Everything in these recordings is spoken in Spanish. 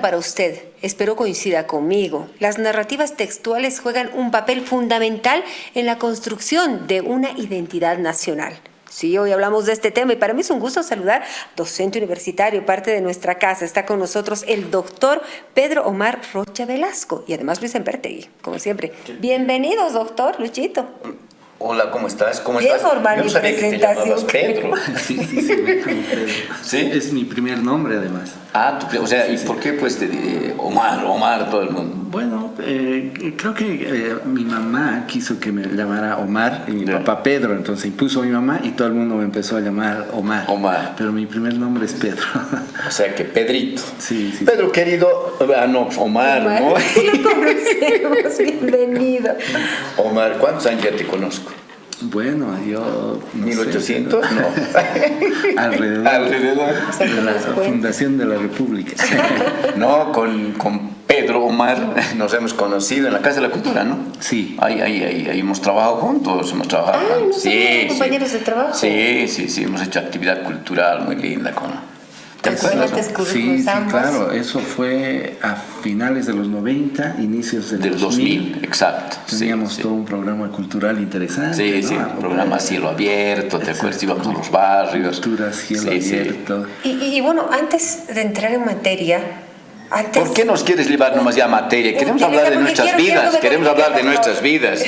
para usted. Espero coincida conmigo. Las narrativas textuales juegan un papel fundamental en la construcción de una identidad nacional. Sí, hoy hablamos de este tema y para mí es un gusto saludar docente universitario, parte de nuestra casa. Está con nosotros el doctor Pedro Omar Rocha Velasco y además Luis Embertegui, como siempre. Bienvenidos, doctor Luchito. Hola, ¿cómo estás? ¿Cómo Bien estás? formal Yo no mi sabía que te presentación. llamabas Pedro. Sí, me llamo Pedro. ¿Sí? Es mi primer nombre, además. Ah, o sea, ¿y por qué pues Omar, todo el mundo? Bueno, creo que mi mamá quiso que me llamara Omar y mi papá Pedro, entonces impuso a mi mamá y todo el mundo me empezó a llamar Omar. Omar. Pero mi primer nombre es Pedro. O sea, que Pedrito. Sí. Pedro, querido, Omar, ¿no? Sí, lo conocemos, bienvenido. Omar, ¿cuántos años ya te conozco? Bueno, yo... no ¿1800? sé, No. Alrededor de la Cuenta. fundación de la República. No, con Pedro Omar nos hemos conocido en la Casa de la Cultura, ¿no? Sí. Ahí hemos trabajado juntos, hemos trabajado Ah, juntos. ¿no son compañeros de trabajo? Sí, hemos hecho actividad cultural muy linda con... ¿Te acuerdas? Sí, claro, eso fue a finales de los 90, inicios Del 2000, exacto. Teníamos sí. todo un programa cultural interesante. Sí, ¿no? un programa a cielo abierto, ¿te acuerdas? Íbamos a los barrios. Cultura a cielo abierto. Y bueno, antes de entrar en materia, ¿Por qué nos quieres llevar nomás ya a materia? Queremos hablar de nuestras vidas, queremos hablar de nuestras vidas.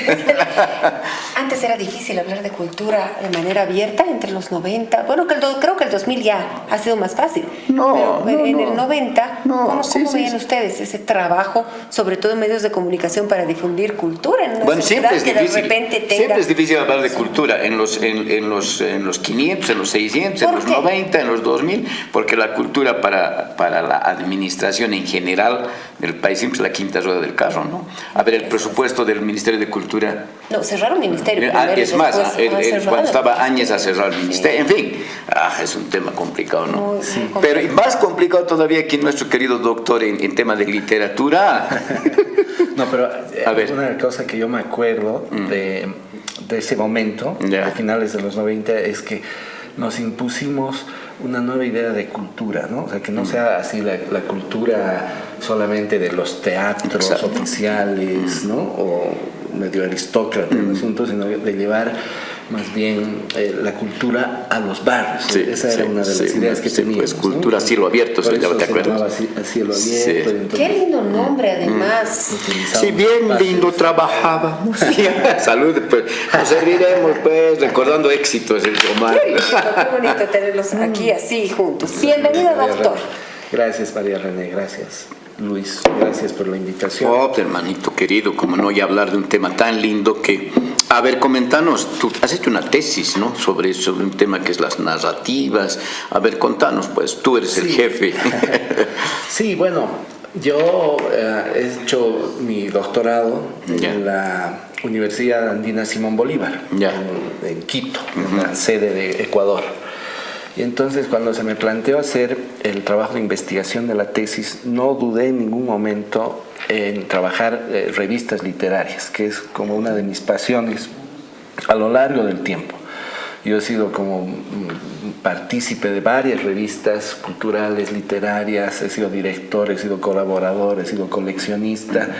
Antes era difícil hablar de cultura de manera abierta entre los 90. Bueno, creo que el 2000 ya ha sido más fácil. Pero en el 90, ¿cómo veían ustedes ese trabajo, sobre todo en medios de comunicación, para difundir cultura? En una Siempre es que difícil. De repente tenga... Siempre es difícil hablar de cultura en los 500, en los 600, en los 90, en los 2000, porque la cultura para la administración en general del país siempre es la quinta rueda del carro, ¿no? A ver, el presupuesto del Ministerio de Cultura... No, cerraron el ministerio primero. Es más, cuando estaba Áñez a cerrar el ministerio, en fin, es un tema complicado, ¿no? Muy Pero más complicado todavía que nuestro querido doctor en tema de literatura. No, pero A ver. una cosa que yo me acuerdo de ese momento, a finales de los 90, es que nos impusimos una nueva idea de cultura, ¿no? O sea, que no sea así la cultura solamente de los teatros oficiales, ¿no? O medio aristócrata el asunto, sino de llevar más bien la cultura a los barrios. Esa era una de las ideas que teníamos. Pues cultura a cielo abierto, ¿te acuerdas? A cielo abierto. Entonces, Qué lindo nombre, además. Sí, bien lindo trabajábamos. Salud, pues. Nos seguiremos, pues, recordando éxitos, Omar. Qué bonito tenerlos aquí así juntos. Bienvenido, doctor. Gracias, María René, gracias. Luis, gracias por la invitación. Hermanito querido, como no, y hablar de un tema tan lindo que... A ver, comentanos, tú has hecho una tesis, ¿no? Sobre un tema que es las narrativas. A ver, contanos, pues, tú eres el jefe. Sí, bueno, yo he hecho mi doctorado en la Universidad Andina Simón Bolívar, en Quito, en la sede de Ecuador. Y entonces cuando se me planteó hacer el trabajo de investigación de la tesis, no dudé en ningún momento en trabajar revistas literarias, que es como una de mis pasiones a lo largo del tiempo. Yo he sido como partícipe de varias revistas culturales, literarias, he sido director, he sido colaborador, he sido coleccionista.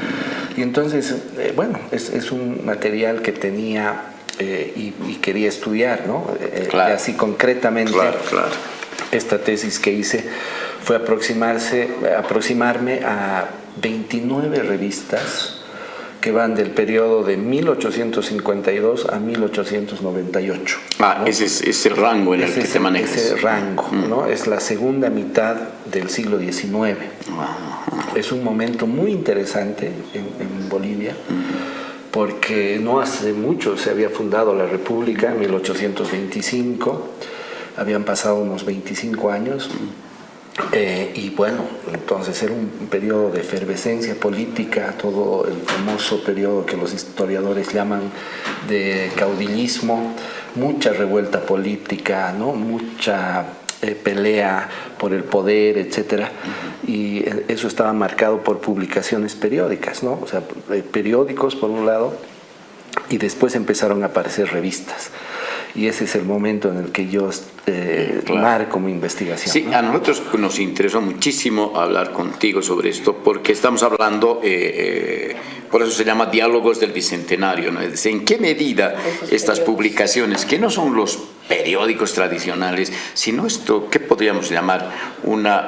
Y entonces, bueno, es un material que tenía... y quería estudiar, ¿no? Claro. Y así concretamente, claro. Esta tesis que hice fue aproximarme a 29 revistas que van del periodo de 1852 a 1898. ¿No? Ese es el rango en el que te manejas. Ese rango, ¿no? Es la segunda mitad del siglo XIX. Es un momento muy interesante en Bolivia. Porque no hace mucho se había fundado la República, en 1825, habían pasado unos 25 años, y bueno, entonces era un periodo de efervescencia política, todo el famoso periodo que los historiadores llaman de caudillismo, mucha revuelta política, ¿no? Mucha pelea por el poder, etcétera, y eso estaba marcado por publicaciones periódicas, ¿no? O sea, periódicos por un lado, y después empezaron a aparecer revistas. y ese es el momento en el que yo marco mi investigación. Sí, ¿no? a nosotros nos interesó muchísimo hablar contigo sobre esto porque estamos hablando, por eso se llama Diálogos del Bicentenario, ¿no? Es decir, ¿en qué medida estas publicaciones, que no son los periódicos tradicionales, sino esto, ¿qué podríamos llamar? Una...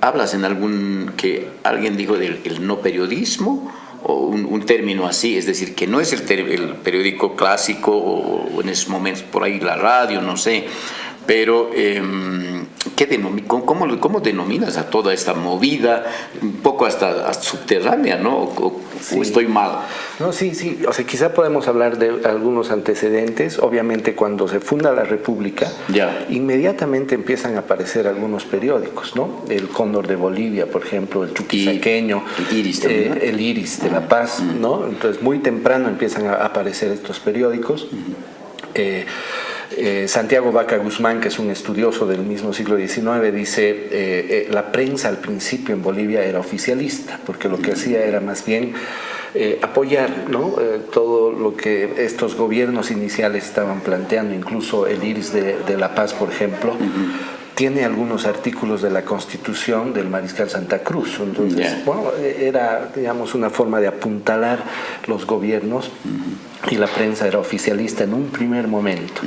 ¿hablas en algún, que alguien dijo del el no periodismo? O un término así, es decir, que no es el periódico clásico o en esos momentos por ahí la radio, no sé, pero ¿cómo denominas a toda esta movida, un poco hasta subterránea, ¿no? ¿O estoy mal? No, sí, o sea, quizá podemos hablar de algunos antecedentes. Obviamente cuando se funda la República, inmediatamente empiezan a aparecer algunos periódicos, ¿no? El Cóndor de Bolivia, por ejemplo, el Chuquisaqueño, el Iris también, ¿no? El Iris de La Paz, ¿no? Entonces muy temprano empiezan a aparecer estos periódicos. Santiago Vaca Guzmán, que es un estudioso del mismo siglo XIX, dice la prensa al principio en Bolivia era oficialista, porque lo que hacía era más bien apoyar, ¿no? Todo lo que estos gobiernos iniciales estaban planteando, incluso el Iris de La Paz, por ejemplo, tiene algunos artículos de la Constitución del Mariscal Santa Cruz. Entonces, bueno, era, digamos, una forma de apuntalar los gobiernos. Y la prensa era oficialista en un primer momento.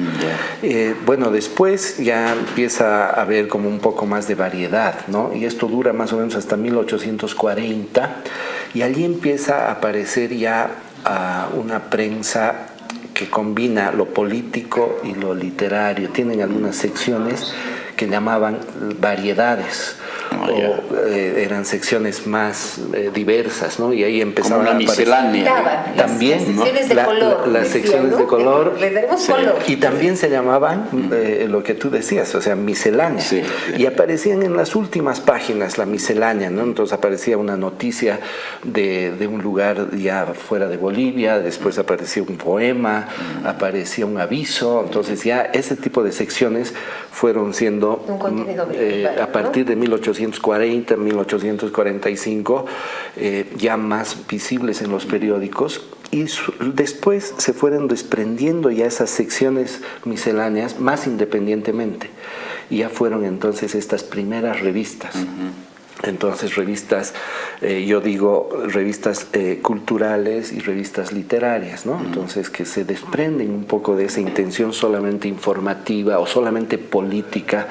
Bueno, después ya empieza a haber como un poco más de variedad, ¿no? Y esto dura más o menos hasta 1840, y allí empieza a aparecer ya una prensa que combina lo político y lo literario. Tienen algunas secciones que llamaban variedades. Eran secciones más diversas, ¿no? Y ahí empezaban como una miscelánea. También las secciones de color, las secciones de color, le daremos color. Y también se llamaban lo que tú decías, o sea, miscelánea. Y aparecían en las últimas páginas la miscelánea, ¿no? Entonces aparecía una noticia de un lugar ya fuera de Bolivia, después aparecía un poema, aparecía un aviso. Entonces ya ese tipo de secciones fueron siendo un contenido a partir de 1840, 1845, ya más visibles en los periódicos, y después se fueron desprendiendo ya esas secciones misceláneas más independientemente, y ya fueron entonces estas primeras revistas. Entonces revistas, yo digo revistas culturales y revistas literarias, ¿no? Entonces que se desprenden un poco de esa intención solamente informativa o solamente política,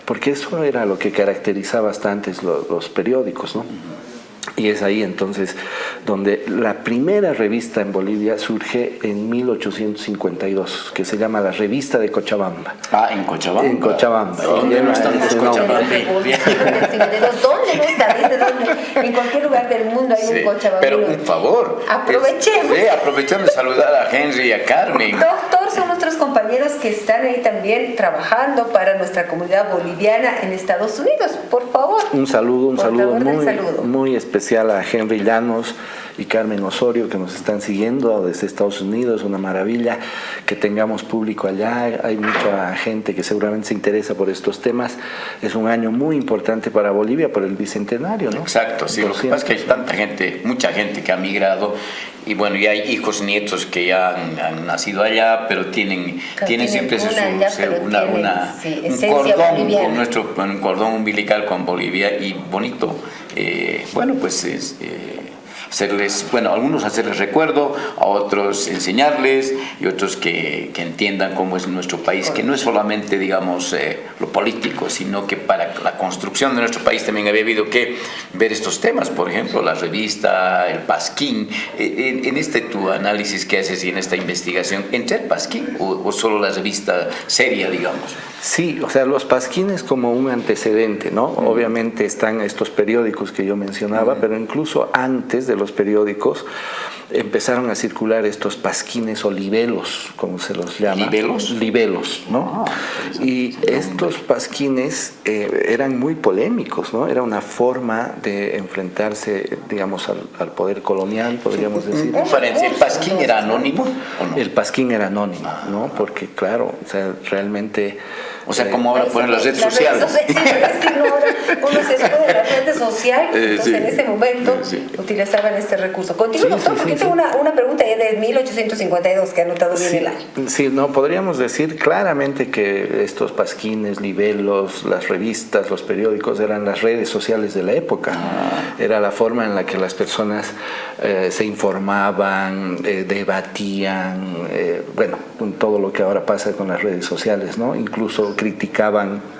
porque eso era lo que caracterizaba hasta antes los periódicos, ¿no? Y es ahí entonces donde la primera revista en Bolivia surge en 1852, que se llama la Revista de Cochabamba. Ah, en Cochabamba. En Cochabamba. ¿Dónde no están los Cochabamba? ¿Dónde no está? ¿Desde dónde? En cualquier lugar del mundo hay un Cochabamba. Pero un favor. Aprovechemos. Aprovechando de saludar a Henry y a Carmen. Doctor, son nuestros compañeros que están ahí también trabajando para nuestra comunidad boliviana en Estados Unidos. Por favor. Un saludo muy especial a Henry Llanos y Carmen Osorio, que nos están siguiendo desde Estados Unidos. Una maravilla que tengamos público allá. Hay mucha gente que seguramente se interesa por estos temas. Es un año muy importante para Bolivia por el bicentenario, ¿no? Exacto, sí. Lo que pasa es que hay tanta gente, mucha gente que ha migrado, y bueno, ya hay hijos, nietos que ya han nacido allá, pero tienen siempre un cordón umbilical con Bolivia, y bonito. Bueno, pues algunos hacerles recuerdo, a otros enseñarles, y otros que entiendan cómo es nuestro país, que no es solamente, digamos, lo político, sino que para la construcción de nuestro país también había habido que ver estos temas. Por ejemplo, la revista, el pasquín. En tu análisis que haces y en esta investigación, ¿entra el pasquín o solo la revista seria, digamos? Sí, o sea, los pasquines como un antecedente, ¿no? Obviamente están estos periódicos que yo mencionaba, pero incluso antes de los periódicos empezaron a circular estos pasquines o libelos, como se los llama. ¿Libelos? Libelos, ¿no? Y estos pasquines eran muy polémicos, ¿no? Era una forma de enfrentarse, digamos, al poder colonial, podríamos decir. ¿El pasquín era anónimo o no? El pasquín era anónimo, ¿no? Porque, claro, o sea, realmente... O sea, como ahora ponen las redes sociales. Uno se escude de la red social, entonces en ese momento utilizaban este recurso. Continúo, doctor, porque tengo una pregunta ya de 1852 que ha anotado bien el año. Sí, no, podríamos decir claramente que estos pasquines, libelos, las revistas, los periódicos eran las redes sociales de la época. Era la forma en la que las personas se informaban, debatían, bueno, con todo lo que ahora pasa con las redes sociales, ¿no? Incluso criticaban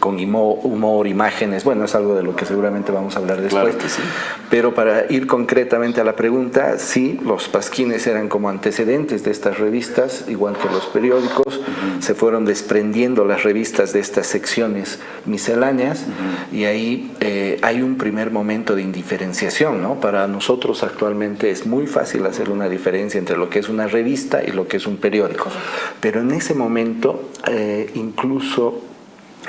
con humor, imágenes, bueno, es algo de lo que seguramente vamos a hablar después. Claro que sí. Pero para ir concretamente a la pregunta, sí, los pasquines eran como antecedentes de estas revistas, igual que los periódicos. Se fueron desprendiendo las revistas de estas secciones misceláneas, y ahí hay un primer momento de indiferenciación, ¿no? Para nosotros actualmente es muy fácil hacer una diferencia entre lo que es una revista y lo que es un periódico. Pero en ese momento, incluso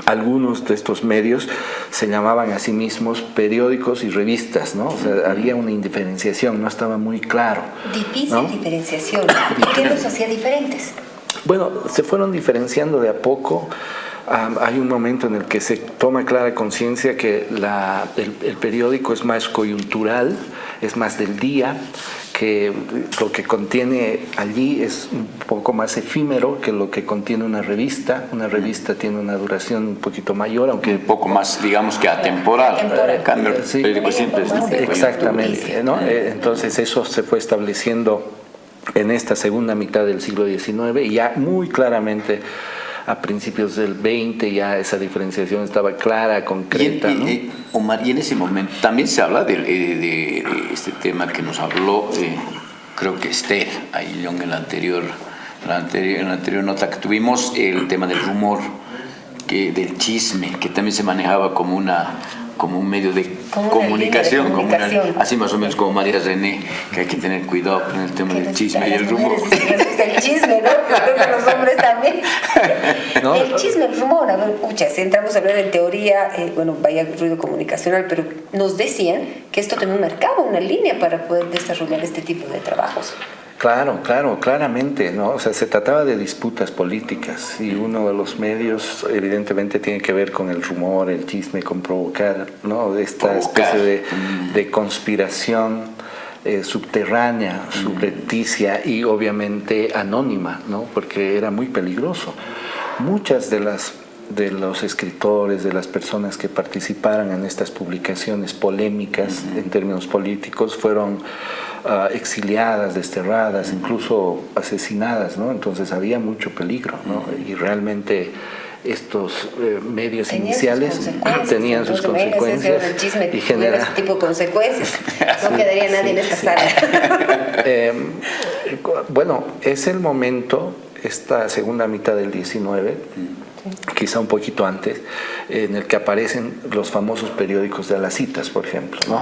algunos de estos medios se llamaban a sí mismos periódicos y revistas, ¿no? O sea, había una indiferenciación, no estaba muy claro. Difícil, ¿no? Diferenciación. ¿Y qué los hacía diferentes? Bueno, se fueron diferenciando de a poco. Hay un momento en el que se toma clara conciencia que el periódico es más coyuntural, es más del día, que lo que contiene allí es un poco más efímero que lo que contiene una revista. Una revista tiene una duración un poquito mayor, aunque un poco más, digamos que atemporal. Cambio, el sí, periódico siempre es exactamente, ¿no? Entonces eso se fue estableciendo en esta segunda mitad del siglo XIX, y ya muy claramente a principios del XX ya esa diferenciación estaba clara, concreta. Omar, y en ese momento también se habla de este tema que nos habló, creo que Esther, ahí en la anterior nota que tuvimos, el tema del rumor, del chisme, que también se manejaba como un medio de comunicación, así más o menos como María René, que hay que tener cuidado con el tema del chisme y el rumor. Les gusta el chisme, ¿no? Creo que a los hombres también. ¿No? El chisme, el rumor, a ver, pucha, si entramos a hablar en teoría, bueno, vaya ruido comunicacional, pero nos decían que esto también marcaba una línea para poder desarrollar este tipo de trabajos. Claro, claramente, ¿no? O sea, se trataba de disputas políticas, y uno de los medios evidentemente tiene que ver con el rumor, el chisme, con provocar, ¿no? Esta especie de conspiración subterránea, subrepticia y obviamente anónima, ¿no? Porque era muy peligroso. Muchas de los escritores, de las personas que participaron en estas publicaciones polémicas en términos políticos, fueron exiliadas, desterradas, incluso asesinadas, ¿no? Entonces había mucho peligro, ¿no? Y realmente estos medios iniciales tenían sus consecuencias y generan ese tipo de consecuencias. No quedaría nadie en esta sala. Bueno, es el momento, esta segunda mitad del 19, quizá un poquito antes, en el que aparecen los famosos periódicos de a las citas, por ejemplo, ¿no?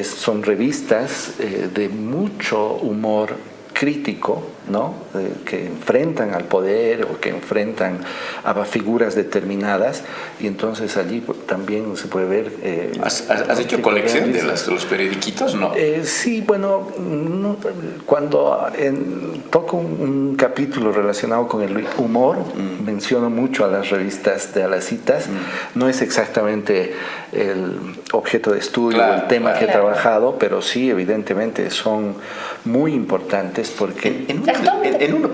Son revistas de mucho humor crítico, ¿no? Que enfrentan al poder o que enfrentan a figuras determinadas, y entonces allí también se puede ver... ¿Has hecho colección de los periodiquitos, no? Sí, bueno, cuando toco un capítulo relacionado con el humor, menciono mucho a las revistas de a las citas. No es exactamente el objeto de estudio, el tema que he trabajado, pero sí, evidentemente son muy importantes porque... En uno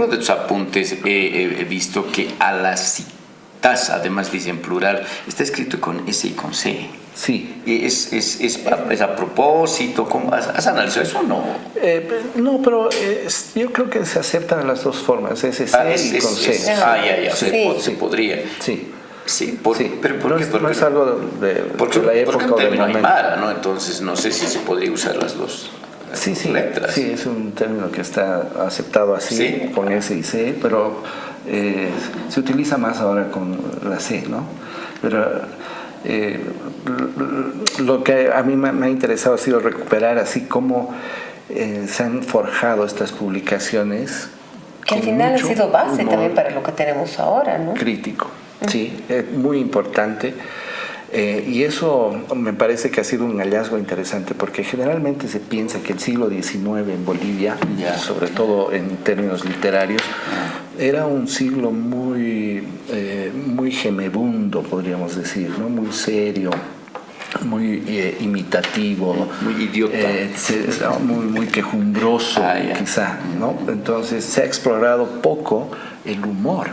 de tus apuntes he visto que a las citas, además dice en plural, está escrito con S y con C. Sí. ¿Es a propósito? ¿Has analizado eso o no? No, pero yo creo que se aceptan las dos formas, S y con C. Se podría. Sí. Sí, pero ¿por qué? No es algo de la época o del momento. Aymara, ¿no? Entonces no sé si se podría usar las dos. Letras. Sí, es un término que está aceptado así, con S y C, pero se utiliza más ahora con la C, ¿no? Pero lo que a mí me ha interesado ha sido recuperar así cómo se han forjado estas publicaciones. Que al final ha sido base también para lo que tenemos ahora, ¿no? Crítico, sí, es muy importante. Y eso me parece que ha sido un hallazgo interesante, porque generalmente se piensa que el siglo XIX en Bolivia, sobre todo en términos literarios, era un siglo muy gemebundo, podríamos decir, ¿no? Muy serio, muy imitativo, muy idiota, muy quejumbroso, quizá, ¿no? Entonces se ha explorado poco el humor,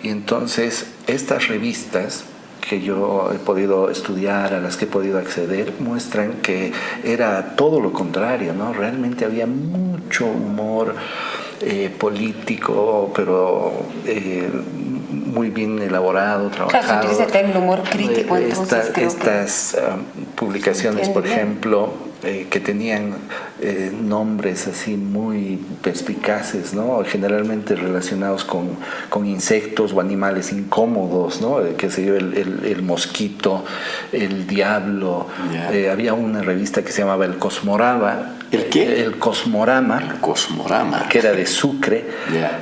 y entonces estas revistas que yo he podido estudiar, a las que he podido acceder, muestran que era todo lo contrario, ¿no? Realmente había mucho humor político, pero muy bien elaborado, trabajado. Claro, se utiliza el humor crítico, entonces estas publicaciones, por ejemplo, que tenían nombres así muy perspicaces, ¿no? Generalmente relacionados con insectos o animales incómodos, ¿no? Qué sé yo, el mosquito, el diablo. Había una revista que se llamaba El Cosmorama. ¿El qué? El Cosmorama. El Cosmorama. Que era de Sucre,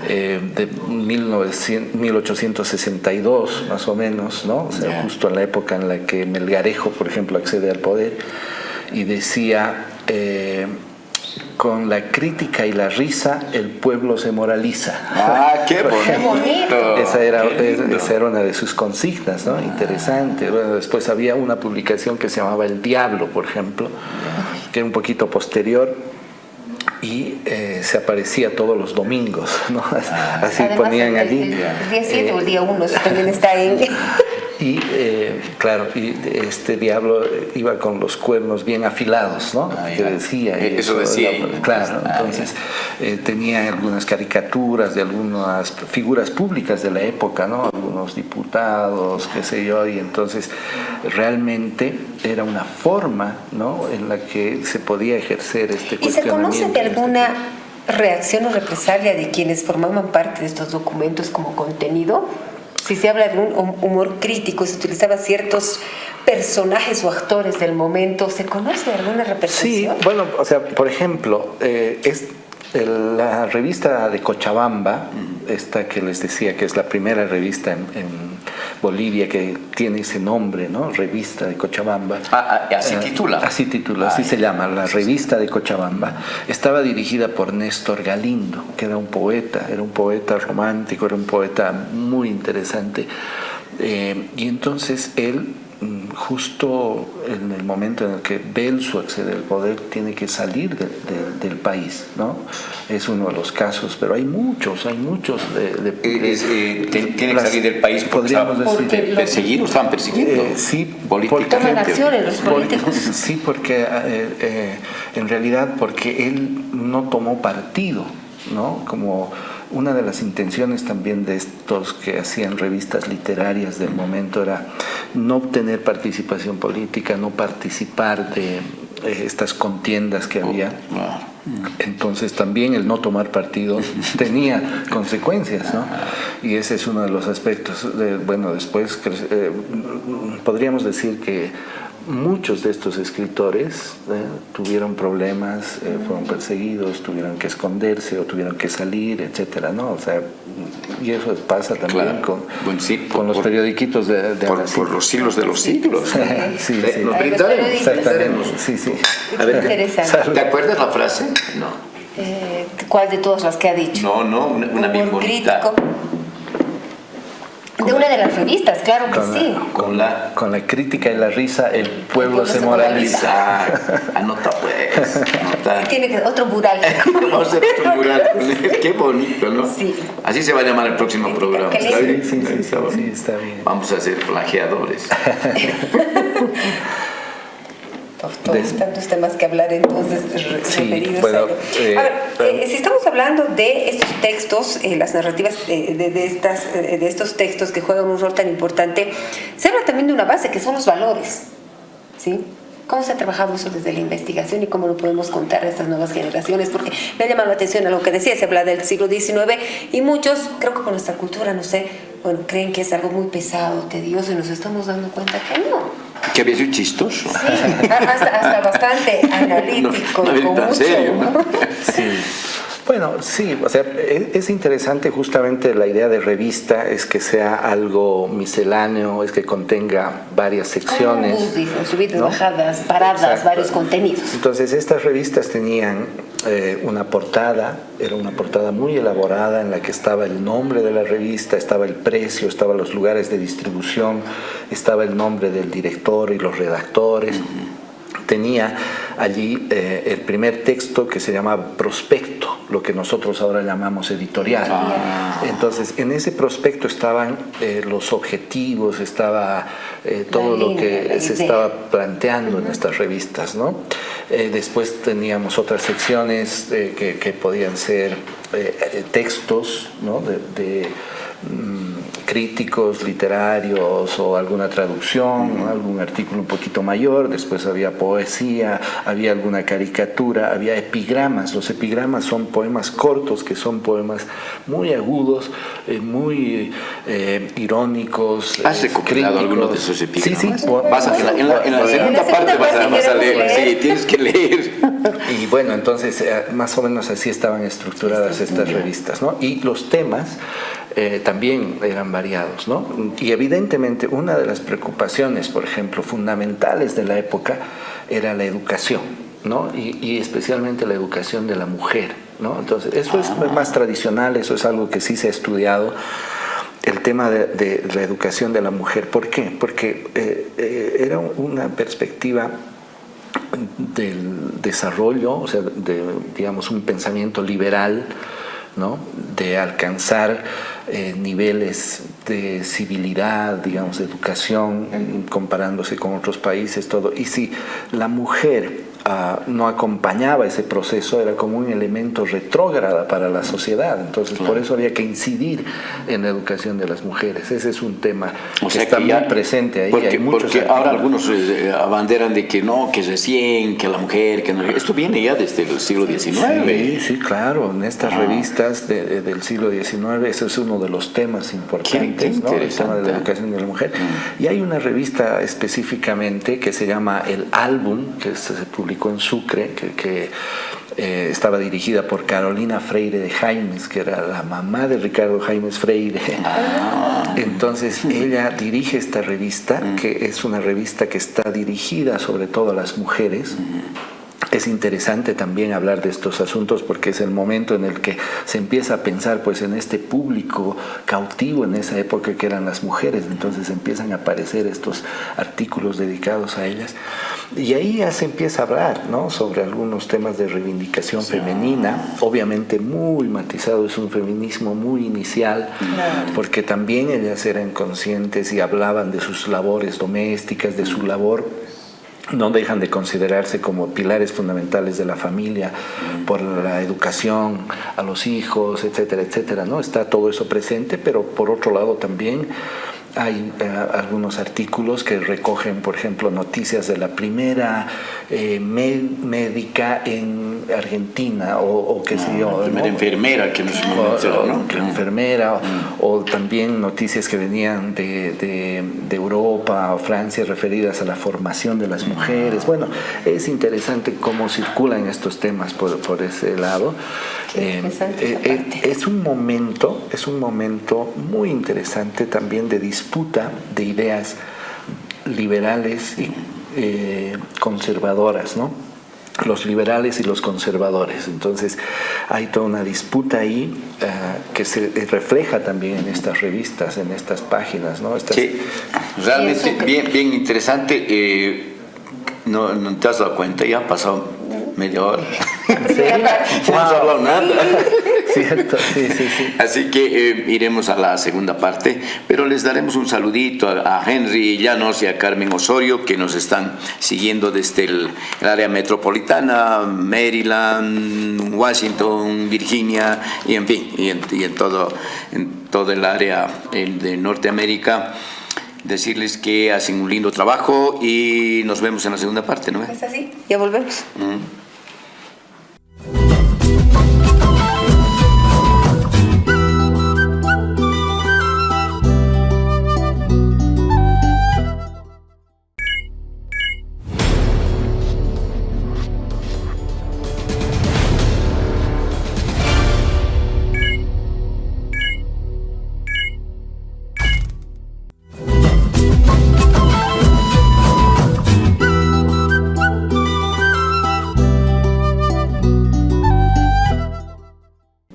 de 1862 más o menos, ¿no? O sea, justo en la época en la que Melgarejo, por ejemplo, accede al poder, y decía, con la crítica y la risa el pueblo se moraliza. ¡Ah, qué bonito! Esa era una de sus consignas, ¿no? Interesante. Bueno, después había una publicación que se llamaba El Diablo, por ejemplo, que era un poquito posterior, y se aparecía todos los domingos, ¿no? Así además, ponían allí. El día 7 o el día 1, eso también está ahí. Y claro, y este diablo iba con los cuernos bien afilados, ¿no? Que decía. Eso decía. Claro, entonces tenía algunas caricaturas de algunas figuras públicas de la época, ¿no? Algunos diputados, qué sé yo, y entonces realmente era una forma, ¿no? En la que se podía ejercer este cuestionamiento. ¿Y se conoce de alguna reacción o represalia de quienes formaban parte de estos documentos como contenido? Si se habla de un humor crítico, se utilizaba ciertos personajes o actores del momento, ¿se conoce de alguna repercusión? Sí, bueno, o sea, por ejemplo, la revista de Cochabamba, esta que les decía que es la primera revista en Bolivia que tiene ese nombre, ¿no? Revista de Cochabamba. Así titula. Así se llama, la Revista de Cochabamba. Estaba dirigida por Néstor Galindo, que era un poeta romántico, era un poeta muy interesante. Y entonces él, justo en el momento en el que Belsu accede al poder, tiene que salir del país, ¿no? Es uno de los casos, pero hay muchos tiene que salir del país porque estaban persiguiendo. Sí, políticamente. Toman acciones los políticos. Sí, porque en realidad porque él no tomó partido, ¿no? Como una de las intenciones también de estos que hacían revistas literarias del momento era no obtener participación política, no participar de estas contiendas que había. Entonces también el no tomar partido tenía consecuencias, ¿no? Y ese es uno de los aspectos. Después podríamos decir que muchos de estos escritores tuvieron problemas, fueron perseguidos, tuvieron que esconderse o tuvieron que salir, etcétera, ¿no? O sea, y eso pasa también con los periodiquitos de por los siglos de los siglos. Sí. Nos brindaremos. Exactamente. Sí. A ver, interesante. ¿te acuerdas la frase? No. ¿Cuál de todas las que ha dicho? No, una bien bonita. Crítico. De una de las revistas, claro que sí. Con la crítica y la risa, el pueblo se moraliza. Anota pues. Tiene que otro mural. Vamos a hacer otro mural. Qué bonito, ¿no? Sí. Así se va a llamar el próximo programa. ¿Está bien? Sí, está bien. Vamos a ser plagiadores. Todos tantos temas que hablar entonces referidos bueno, a ello. A ver, si estamos hablando de estos textos, las narrativas de estos textos que juegan un rol tan importante, se habla también de una base que son los valores, ¿sí? ¿Cómo se ha trabajado eso desde la investigación y cómo lo podemos contar a estas nuevas generaciones? Porque me ha llamado la atención a lo que decía, se habla del siglo XIX y muchos, creo que por nuestra cultura, no sé, creen que es algo muy pesado, tedioso, y nos estamos dando cuenta que no. Que había sido chistoso. Sí, hasta bastante analítico. No, con tan mucho, serio, ¿no? Sí. Bueno, sí, o sea, es interesante justamente la idea de revista, es que sea algo misceláneo, es que contenga varias secciones. Subidas, ¿no? bajadas, paradas, Exacto. varios contenidos. Entonces estas revistas tenían una portada, era una portada muy elaborada en la que estaba el nombre de la revista, estaba el precio, estaban los lugares de distribución, estaba el nombre del director y los redactores. Tenía allí el primer texto que se llamaba prospecto, lo que nosotros ahora llamamos editorial. Entonces, en ese prospecto estaban los objetivos, estaba todo lo que se estaba planteando en estas revistas, ¿no? Después teníamos otras secciones que podían ser textos, ¿no? de críticos literarios o alguna traducción, ¿no? Algún artículo un poquito mayor. Después había poesía, había alguna caricatura, había epigramas. Los epigramas son poemas cortos, que son poemas muy agudos, muy irónicos. ¿Has recopilado alguno de esos epigramas? Sí, sí. En la segunda parte vas a leer. Sí, tienes que leer. Y bueno, entonces más o menos así estaban estructuradas estas revistas, ¿no? Y los temas también eran variados, ¿no? Y evidentemente una de las preocupaciones, por ejemplo, fundamentales de la época era la educación, ¿no? Y especialmente la educación de la mujer, ¿no? Entonces, eso es más tradicional, eso es algo que sí se ha estudiado, el tema de la educación de la mujer. ¿Por qué? Porque era una perspectiva del desarrollo, o sea, de, digamos, un pensamiento liberal, ¿no? De alcanzar niveles de civilidad, digamos, de educación, comparándose con otros países, todo. Y si la mujer no acompañaba ese proceso, era como un elemento retrógrado para la sociedad. Entonces, por eso había que incidir en la educación de las mujeres. Ese es un tema que está muy presente ahí. Porque ahora algunos abanderan de que no, que recién, que la mujer, que no. Esto viene ya desde el siglo XIX. Sí, claro. En estas revistas del siglo XIX, ese es uno de los temas importantes, ¿no? El tema de la educación de la mujer. Y hay una revista específicamente que se llama El Álbum, que se publicó en Sucre, que estaba dirigida por Carolina Freire de Jaimes, que era la mamá de Ricardo Jaimes Freire. Entonces ella dirige esta revista, que es una revista que está dirigida sobre todo a las mujeres. Es interesante también hablar de estos asuntos porque es el momento en el que se empieza a pensar pues en este público cautivo en esa época que eran las mujeres. Entonces empiezan a aparecer estos artículos dedicados a ellas y ahí ya se empieza a hablar, ¿no? Sobre algunos temas de reivindicación femenina, obviamente muy matizado, es un feminismo muy inicial, porque también ellas eran conscientes y hablaban de sus labores domésticas, de su labor. No dejan de considerarse como pilares fundamentales de la familia por la educación a los hijos, etcétera, etcétera, ¿no? Está todo eso presente, pero por otro lado también hay algunos artículos que recogen, por ejemplo, noticias de la primera médica en Argentina o qué sé yo. La primera enfermera que nos mencionó, ¿no? Enfermera, o también noticias que venían de Europa o Francia referidas a la formación de las mujeres. Bueno, es interesante cómo circulan estos temas por ese lado. Es un momento muy interesante también de disputa de ideas liberales y conservadoras, ¿no? Los liberales y los conservadores. Entonces hay toda una disputa ahí que se refleja también en estas revistas, en estas páginas, ¿no? Sí, realmente bien interesante. No te has dado cuenta, ya ha pasado media hora. ¿En serio? No hemos hablado nada. Cierto, sí. Así que iremos a la segunda parte, pero les daremos un saludito a Henry Llanos y a Carmen Osorio, que nos están siguiendo desde el área metropolitana, Maryland, Washington, Virginia, y en fin, y en todo el área de Norteamérica. Decirles que hacen un lindo trabajo y nos vemos en la segunda parte, ¿no? Es así, ya volvemos.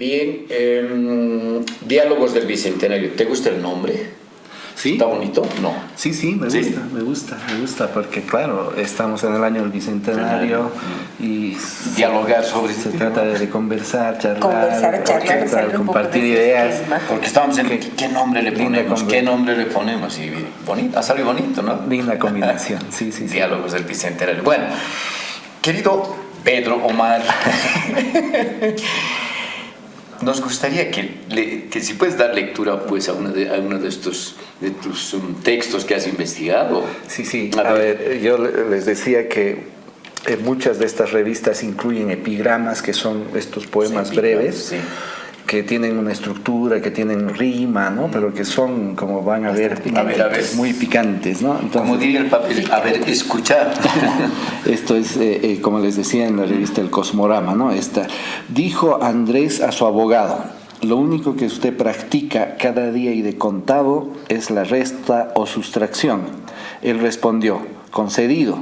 Bien, Diálogos del Bicentenario. ¿Te gusta el nombre? ¿Sí? ¿Está bonito? No. Sí, me gusta, porque claro, estamos en el año del Bicentenario y dialogar sobre se trata de conversar, charlar, compartir de ideas. Porque estamos en ¿qué nombre le ponemos? ¿Qué nombre le ponemos? Y bonito, ha salido bonito, ¿no? Linda combinación, sí. Diálogos del Bicentenario. Bueno, querido Pedro Omar, nos gustaría que si puedes dar lectura pues a uno de tus textos que has investigado. Sí. A ver, yo les decía que muchas de estas revistas incluyen epigramas, que son estos poemas breves, sí, que tienen una estructura, que tienen rima, ¿no? Pero que son, como van a ver, muy picantes, ¿no? Entonces, como diría el papel, escuchar. Esto es, como les decía en la revista El Cosmorama, ¿no? Dijo Andrés a su abogado: lo único que usted practica cada día y de contado es la resta o sustracción. Él respondió: concedido.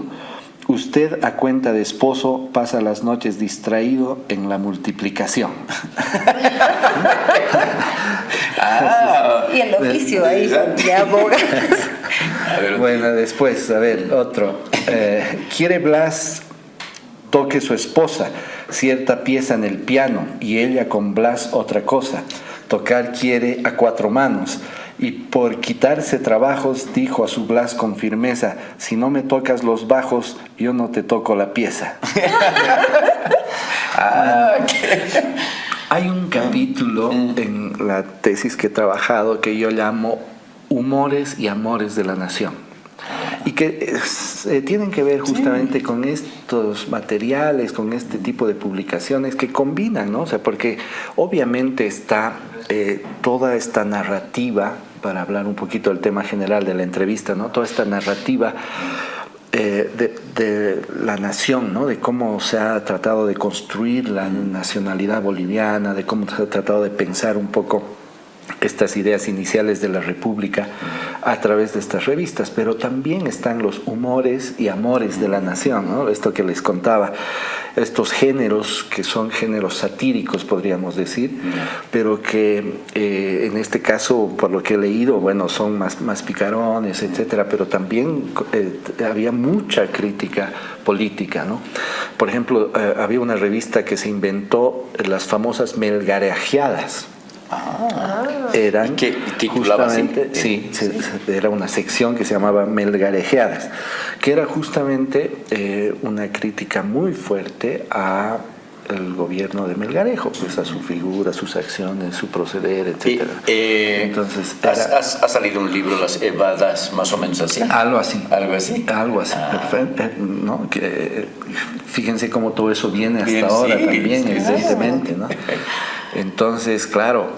Usted, a cuenta de esposo, pasa las noches distraído en la multiplicación. Y el oficio ahí de abogados. Bueno, después, a ver, otro. Quiere Blas toque su esposa cierta pieza en el piano y ella con Blas otra cosa. Tocar quiere a 4 manos. Y por quitarse trabajos dijo a su Blas con firmeza: si no me tocas los bajos, yo no te toco la pieza. Hay un capítulo en la tesis que he trabajado que yo llamo Humores y Amores de la Nación, y que tienen que ver justamente con estos materiales, con este tipo de publicaciones que combinan, ¿no? O sea, porque obviamente está toda esta narrativa, para hablar un poquito del tema general de la entrevista, ¿no? Toda esta narrativa de la nación, ¿no? De cómo se ha tratado de construir la nacionalidad boliviana, de cómo se ha tratado de pensar un poco estas ideas iniciales de la República a través de estas revistas, pero también están los humores y amores de la nación, ¿no? Esto que les contaba, estos géneros que son géneros satíricos, podríamos decir, pero que en este caso, por lo que he leído, bueno, son más picarones, etcétera, pero también había mucha crítica política, ¿no? Por ejemplo, había una revista que se inventó las famosas melgareajeadas. Eran ¿Qué titulaba justamente, así? Sí, era una sección que se llamaba Melgarejeadas, que era justamente una crítica muy fuerte a el gobierno de Melgarejo, pues a su figura, sus acciones, su proceder, etcétera. Entonces, ¿ha salido un libro, Las Evadas, más o menos así? Algo así. Perfecto. ¿No? Fíjense cómo todo eso viene hasta ahora también, evidentemente, ¿no? Entonces, claro,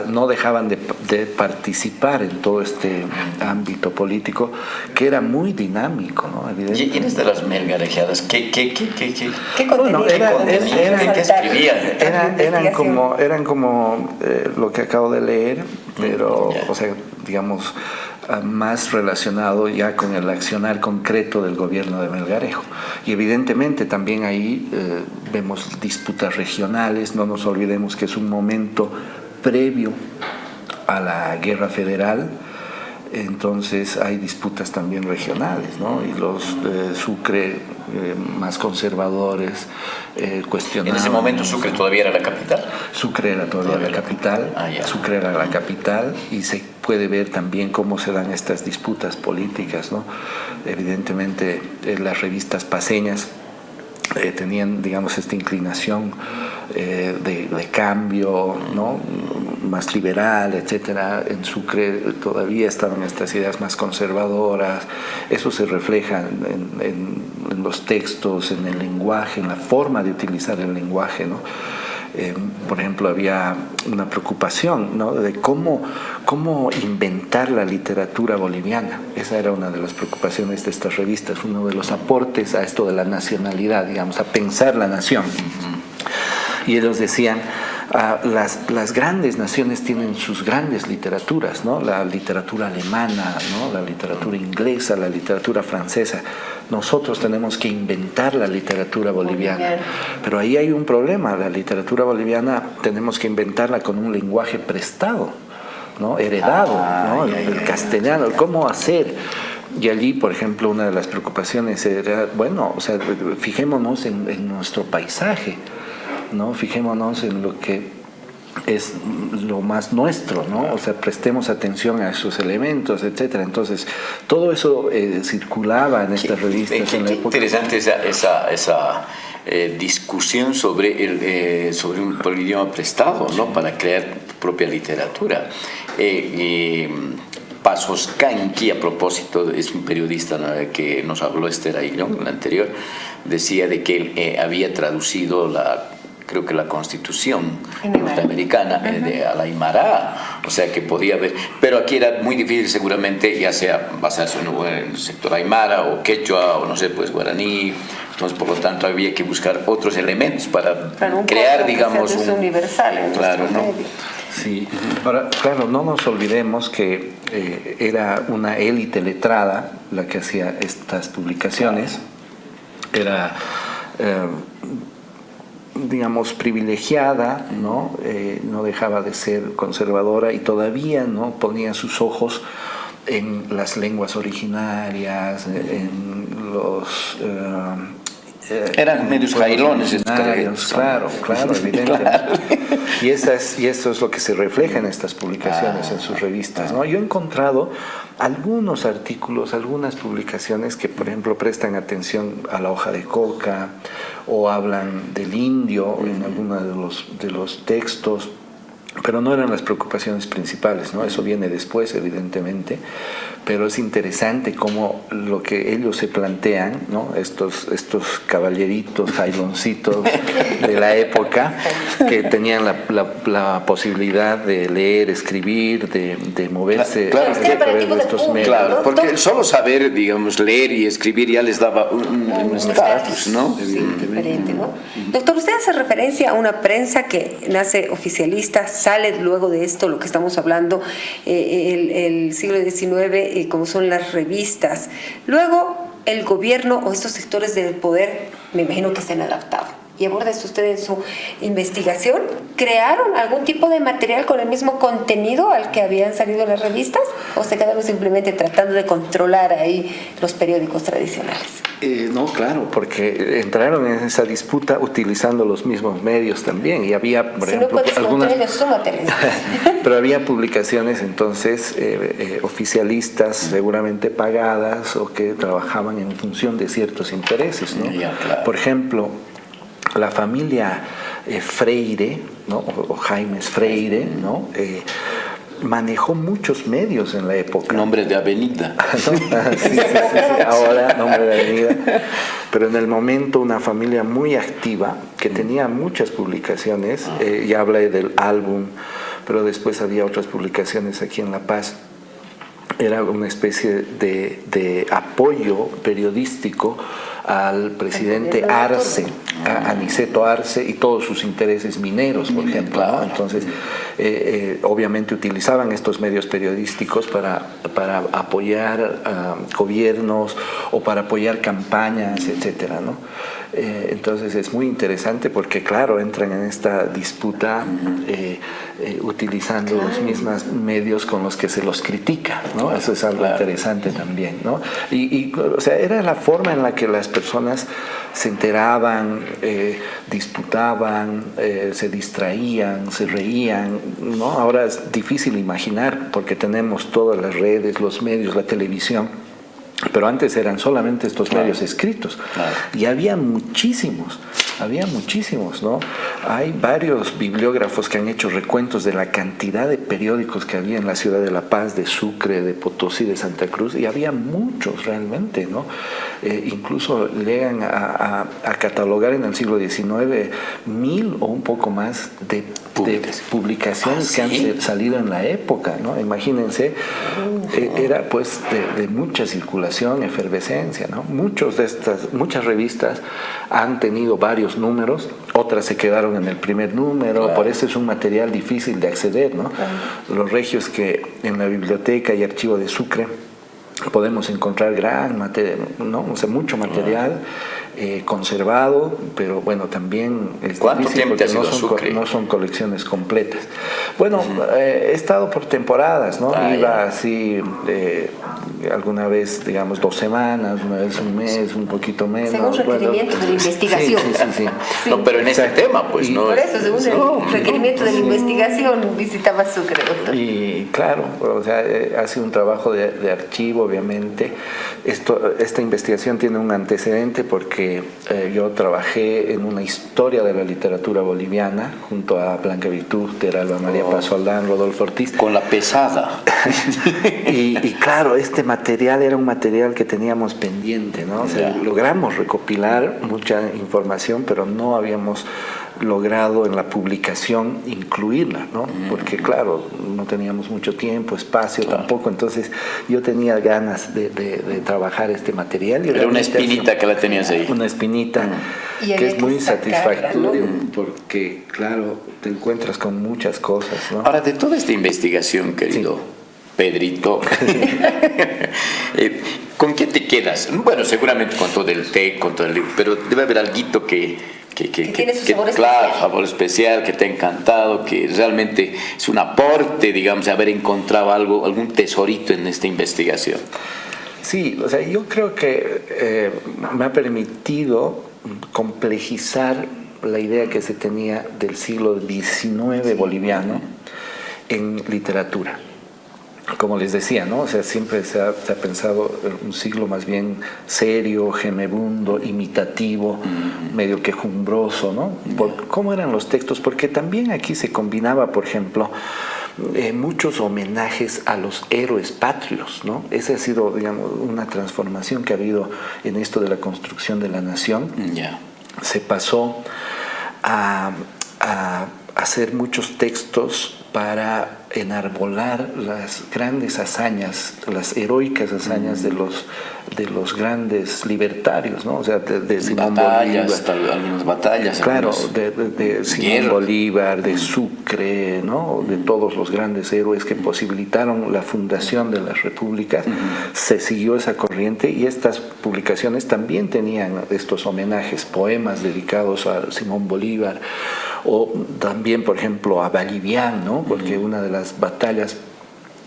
no dejaban de participar en todo este ámbito político que era muy dinámico, ¿no? ¿Y quiénes de las melgarejadas? ¿Qué contenido? Eran como lo que acabo de leer, pero, o sea, digamos, más relacionado ya con el accionar concreto del gobierno de Melgarejo. Y evidentemente también ahí vemos disputas regionales. No nos olvidemos que es un momento previo a la guerra federal, entonces hay disputas también regionales, ¿no? Y los Sucre más conservadores cuestionaban. ¿En ese momento Sucre todavía era la capital? Sucre era todavía la capital. Sucre era la capital, y se puede ver también cómo se dan estas disputas políticas, ¿no? Evidentemente las revistas paceñas tenían, digamos, esta inclinación de cambio, ¿no? Más liberal, etcétera. En Sucre todavía estaban estas ideas más conservadoras. Eso se refleja en los textos, en el lenguaje, en la forma de utilizar el lenguaje, ¿no? Por ejemplo, había una preocupación, ¿no? De cómo inventar la literatura boliviana. Esa era una de las preocupaciones de estas revistas, uno de los aportes a esto de la nacionalidad, digamos, a pensar la nación. Y ellos decían, las grandes naciones tienen sus grandes literaturas, ¿no? La literatura alemana, ¿no? La literatura inglesa, la literatura francesa, nosotros tenemos que inventar la literatura boliviana. Pero ahí hay un problema, la literatura boliviana tenemos que inventarla con un lenguaje prestado, ¿no? Heredado, ¿no? El castellano, ¿cómo hacer? Y allí, por ejemplo, una de las preocupaciones era, bueno, o sea, fijémonos en nuestro paisaje, ¿no? Fijémonos en lo que es lo más nuestro, ¿no? O sea, prestemos atención a esos elementos, etcétera. Entonces, todo eso circulaba en estas revistas en la época. Interesante esa discusión sobre el idioma prestado, ¿no? Para crear tu propia literatura. Pasos Kanki, a propósito, es un periodista, ¿no?, que nos habló Esther Aguillón, el anterior, decía de que él había traducido creo que la Constitución norteamericana a la Aymara, o sea que podía haber, pero aquí era muy difícil seguramente, ya sea basarse en el sector Aymara o quechua o no sé, pues guaraní. Entonces, por lo tanto, había que buscar otros elementos para crear, digamos, un universal en claro, ¿no? medio. Sí, ahora, claro, no nos olvidemos que era una élite letrada la que hacía estas publicaciones, era digamos, privilegiada, ¿no? No dejaba de ser conservadora y todavía no ponía sus ojos en las lenguas originarias, en los... eran medios jailones estos, claro, evidentemente. Claro. Y eso es lo que se refleja en estas publicaciones, en sus revistas, ¿no? Yo he encontrado algunos artículos, algunas publicaciones que, por ejemplo, prestan atención a la hoja de coca o hablan del indio en algunos de los textos, pero no eran las preocupaciones principales, ¿no? Eso viene después, evidentemente, pero es interesante cómo lo que ellos se plantean, ¿no? Estos caballeritos, jailoncitos de la época, que tenían la posibilidad de leer, escribir, de moverse a través de estos medios. Claro, porque solo saber, digamos, leer y escribir ya les daba un estatus, ¿no? Sí, diferente, ¿no? Doctor, usted hace referencia a una prensa que nace oficialista, sale luego de esto, lo que estamos hablando, el siglo XIX, como son las revistas. Luego, el gobierno o estos sectores del poder, me imagino que se han adaptado. Y aborda esto usted en su investigación. ¿Crearon algún tipo de material con el mismo contenido al que habían salido las revistas? ¿O se quedaron simplemente tratando de controlar ahí los periódicos tradicionales? No, claro, porque entraron en esa disputa utilizando los mismos medios también. Y había, por ejemplo, algunas... pero había publicaciones entonces oficialistas, seguramente pagadas, o que trabajaban en función de ciertos intereses, ¿no? Claro. Por ejemplo, la familia Freire, ¿no? o Jaimes Freire, ¿no? Manejó muchos medios en la época. Nombre de avenida. Sí, ahora nombre de avenida. Pero en el momento una familia muy activa que tenía muchas publicaciones, ya hablé del álbum, pero después había otras publicaciones aquí en La Paz. Era una especie de apoyo periodístico al presidente Arce, a Aniceto Arce y todos sus intereses mineros, por ejemplo, ¿no? Entonces, obviamente utilizaban estos medios periodísticos para apoyar gobiernos o para apoyar campañas, etcétera, ¿no? Entonces es muy interesante porque, claro, entran en esta disputa utilizando los mismos medios con los que se los critica, ¿no? Eso es algo interesante también, ¿no? O sea, era la forma en la que las personas se enteraban, disputaban, se distraían, se reían, ¿no? Ahora es difícil imaginar porque tenemos todas las redes, los medios, la televisión. Pero antes eran solamente estos medios escritos. Y había muchísimos, ¿no? Hay varios bibliógrafos que han hecho recuentos de la cantidad de periódicos que había en la ciudad de La Paz, de Sucre, de Potosí, de Santa Cruz, y había muchos realmente, ¿no? Incluso llegan a catalogar en el siglo XIX 1000 o un poco más de publicaciones que han salido en la época, ¿no? Imagínense, era pues de mucha circulación, efervescencia, ¿no? Muchas revistas han tenido varios números, otras se quedaron en el primer número, por eso es un material difícil de acceder, ¿no? Los regios que en la biblioteca y archivo de Sucre podemos encontrar gran material, ¿no? O sea, mucho material conservado, pero bueno, también es ¿Cuánto difícil tiempo te porque has ido a Sucre? no son colecciones completas. Bueno, he estado por temporadas, ¿no? Iba así alguna vez, digamos, 2 semanas, una vez un mes, un poquito menos. Según requerimiento de la investigación. Sí. Sí. No, pero en este tema, pues, ¿no? Por eso, según el requerimiento de la investigación, visitaba Sucre, doctor. Y claro, o sea, ha sido un trabajo de archivo, obviamente. Esta investigación tiene un antecedente porque yo trabajé en una historia de la literatura boliviana junto a Blanca Virtúter, Alba María Paz Aldán, Rodolfo Ortiz. Con la pesada. Y claro, este material era un material que teníamos pendiente, ¿no? O sea, logramos recopilar mucha información, pero no habíamos logrado en la publicación incluirla, ¿no? Porque claro, no teníamos mucho tiempo, espacio tampoco, entonces yo tenía ganas de trabajar este material. Y era una espinita que la tenías ahí. Una espinita que es muy satisfactoria, ¿no? Porque claro, te encuentras con muchas cosas, ¿no? Ahora, de toda esta investigación, querido Pedrito, ¿con qué te quedas? Bueno, seguramente con todo el té, con todo el libro, pero debe haber alguito que tiene su sabor claro, especial. sabor especial, que te ha encantado, que realmente es un aporte, digamos, haber encontrado algún tesorito en esta investigación. Sí, o sea, yo creo que me me complejizar la idea que se tenía del siglo XIX boliviano en literatura. Como les decía, ¿no? O sea, siempre se ha pensado un siglo más bien serio, gemebundo, imitativo, medio quejumbroso, ¿no? ¿Cómo eran los textos? Porque también aquí se combinaba, por ejemplo, muchos homenajes a los héroes patrios, ¿no? Esa ha sido, digamos, una transformación que ha habido en esto de la construcción de la nación. Se pasó a hacer muchos textos para enarbolar las grandes hazañas, las heroicas hazañas de los grandes libertarios, ¿no? O sea, de Simón Bolívar. Algunas batallas. Claro, de Simón Bolívar, de Sucre, ¿no? De todos los grandes héroes que posibilitaron la fundación de las repúblicas. Se siguió esa corriente y estas publicaciones también tenían estos homenajes, poemas dedicados a Simón Bolívar, o también, por ejemplo, a Vallivian, ¿no? Porque una de las batallas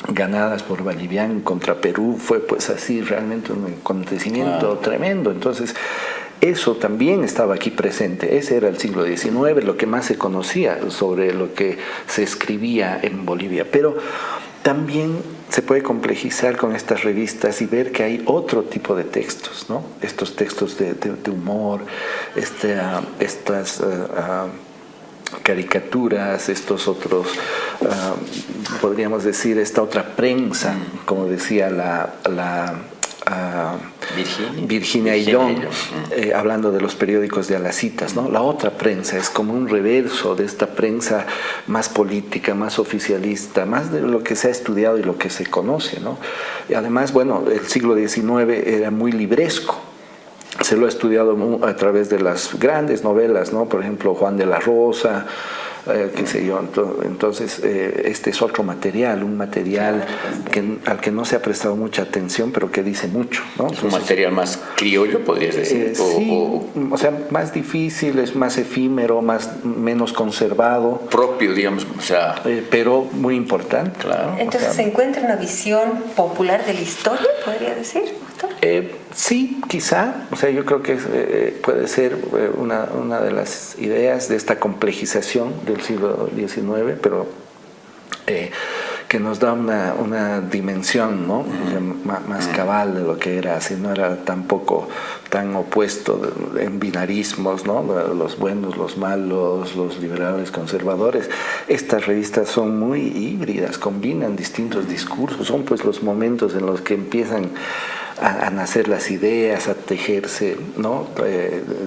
ganadas por Vallivian contra Perú fue pues así realmente un acontecimiento tremendo. Entonces eso también estaba aquí presente. Ese era el siglo XIX, lo que más se conocía sobre lo que se escribía en Bolivia. Pero también se puede complejizar con estas revistas y ver que hay otro tipo de textos, ¿no? Estos textos de humor, estas caricaturas, estos otros, podríamos decir, esta otra prensa, como decía Virginia Aillón, hablando de los periódicos de Alacitas, ¿no? La otra prensa es como un reverso de esta prensa más política, más oficialista, más de lo que se ha estudiado y lo que se conoce, ¿no? Y además, bueno, el siglo XIX era muy libresco. Se lo ha estudiado a través de las grandes novelas, ¿no? Por ejemplo, Juan de la Rosa, qué sé yo. Entonces, este es otro material, un material al que no se ha prestado mucha atención, pero que dice mucho, ¿no? Es un material más criollo, podrías decir. O sea, más difícil, es más efímero, menos conservado. Propio, digamos, o sea. Pero muy importante. Claro. Entonces, o sea, ¿se encuentra una visión popular de la historia, podría decir, doctor? Sí, quizá. O sea, yo creo que puede ser una de las ideas de esta complejización del siglo XIX, pero que nos da una dimensión, ¿no? O sea, más cabal de lo que era, así no era tampoco tan opuesto en binarismos, ¿no? Los buenos, los malos, los liberales, conservadores. Estas revistas son muy híbridas, combinan distintos discursos, son pues los momentos en los que empiezan a nacer las ideas, a tejerse, ¿no?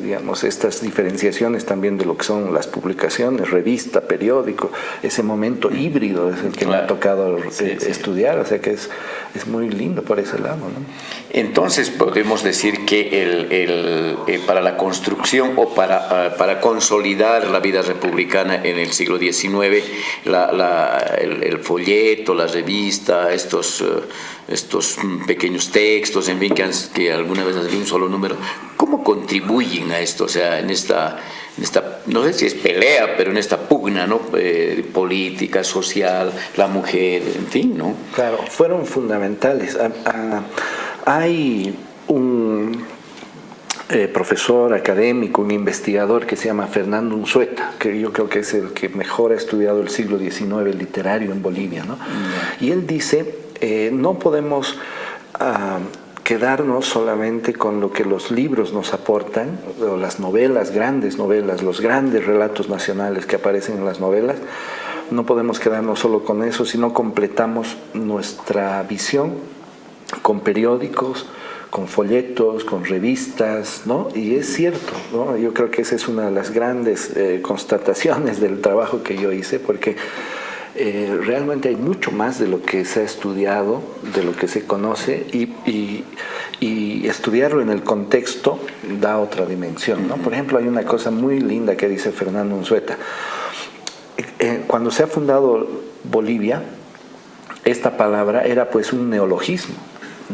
Digamos, estas diferenciaciones también de lo que son las publicaciones, revista, periódico, ese momento híbrido es el que me ha tocado estudiar, o sea que es muy lindo por ese lado, ¿no? Entonces podemos decir que que para la construcción o para consolidar la vida republicana en el siglo XIX, el folleto, la revista, estos pequeños textos, en fin, que alguna vez había un solo número, ¿cómo contribuyen a esto? O sea, en esta, no sé si es pelea, pero en esta pugna, ¿no? Política, social, la mujer, en fin, ¿no? Claro, fueron fundamentales. Hay un profesor académico, un investigador que se llama Fernando Unzueta, que yo creo que es el que mejor ha estudiado el siglo XIX literario en Bolivia, ¿no? Y él dice, no podemos quedarnos solamente con lo que los libros nos aportan, o las novelas, grandes novelas, los grandes relatos nacionales que aparecen en las novelas. No podemos quedarnos solo con eso, sino completamos nuestra visión con periódicos, con folletos, con revistas, ¿no? Y es cierto, ¿no? Yo creo que esa es una de las grandes constataciones del trabajo que yo hice, porque realmente hay mucho más de lo que se ha estudiado, de lo que se conoce, y estudiarlo en el contexto da otra dimensión, ¿no? Por ejemplo, hay una cosa muy linda que dice Fernando Unzueta. Cuando se ha fundado Bolivia, esta palabra era pues un neologismo.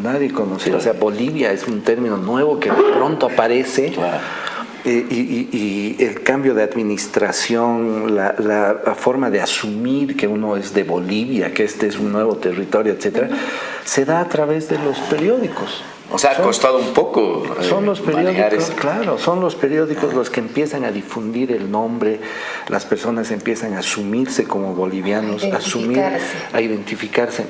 Nadie conocía, o sea, Bolivia es un término nuevo que de pronto aparece. Y el cambio de administración, la forma de asumir que uno es de Bolivia, que este es un nuevo territorio, etcétera, se da a través de los periódicos. O sea, ha costado un poco. Son los periódicos, claro, son los periódicos los que empiezan a difundir el nombre, las personas empiezan a asumirse como bolivianos, a identificarse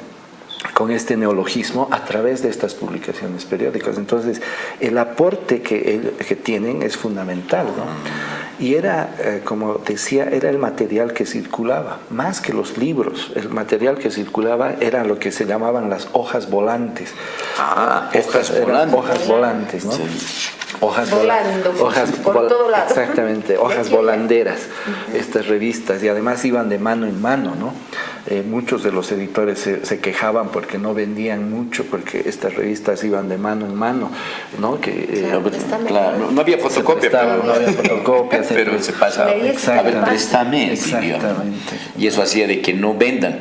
con este neologismo a través de estas publicaciones periódicas. Entonces, el aporte que tienen es fundamental, ¿no? Y era, como decía, era el material que circulaba, más que los libros. El material que circulaba era lo que se llamaban las hojas volantes. Hojas volantes, ¿no? Sí. Hojas volando, por todo lado. Exactamente, hojas volanderas, estas revistas, y además iban de mano en mano, ¿no? Muchos de los editores se quejaban porque no vendían mucho, porque estas revistas iban de mano en mano, ¿no? Claro, no había fotocopia, no había fotocopia, pero se pasaba. Exactamente. Y eso hacía de que no vendan,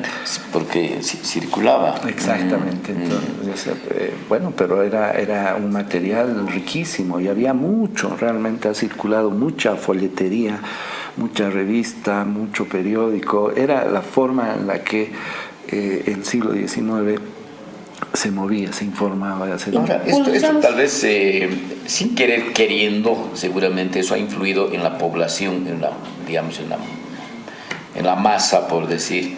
porque circulaba. Exactamente. Entonces, bueno, pero era un material riquísimo y había mucho, realmente ha circulado mucha folletería, mucha revista, mucho periódico. Era la forma en la que el siglo XIX se movía, se informaba. Ahora, esto tal vez sin querer, queriendo, seguramente eso ha influido en la población, en la masa, por decir,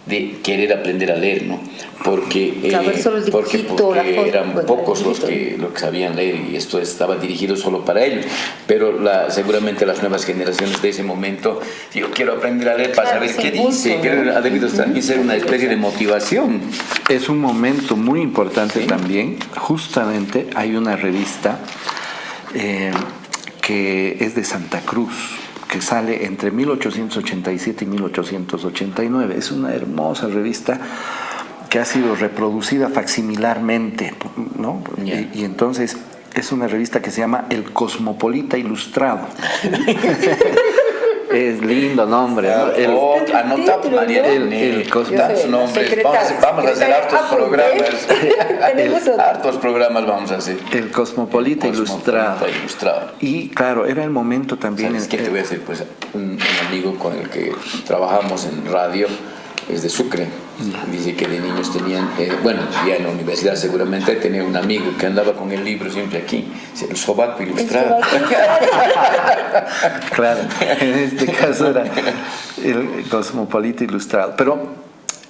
de querer aprender a leer, ¿no? Porque eran pocos los que sabían leer, y esto estaba dirigido solo para ellos. Pero seguramente las nuevas generaciones de ese momento, yo quiero aprender a leer para saber qué dice, ha debido también ser una especie de motivación. Es un momento muy importante también. Justamente hay una revista que es de Santa Cruz, que sale entre 1887 y 1889. Es una hermosa revista que ha sido reproducida facsimilarmente, ¿no? Y entonces es una revista que se llama El Cosmopolita Ilustrado. Es lindo nombre, ¿no? Anota, María, el nombre. Vamos a hacer hartos programas. Hartos programas vamos a hacer. El Cosmopolita Ilustrado. Y claro, era el momento también. ¿Sabes qué te voy a decir? Pues un amigo con el que trabajamos en radio es de Sucre. Dice que de niños tenían, ya en la universidad seguramente tenía un amigo que andaba con el libro siempre aquí, el sobaco ilustrado. Claro, en este caso era el Cosmopolita Ilustrado. Pero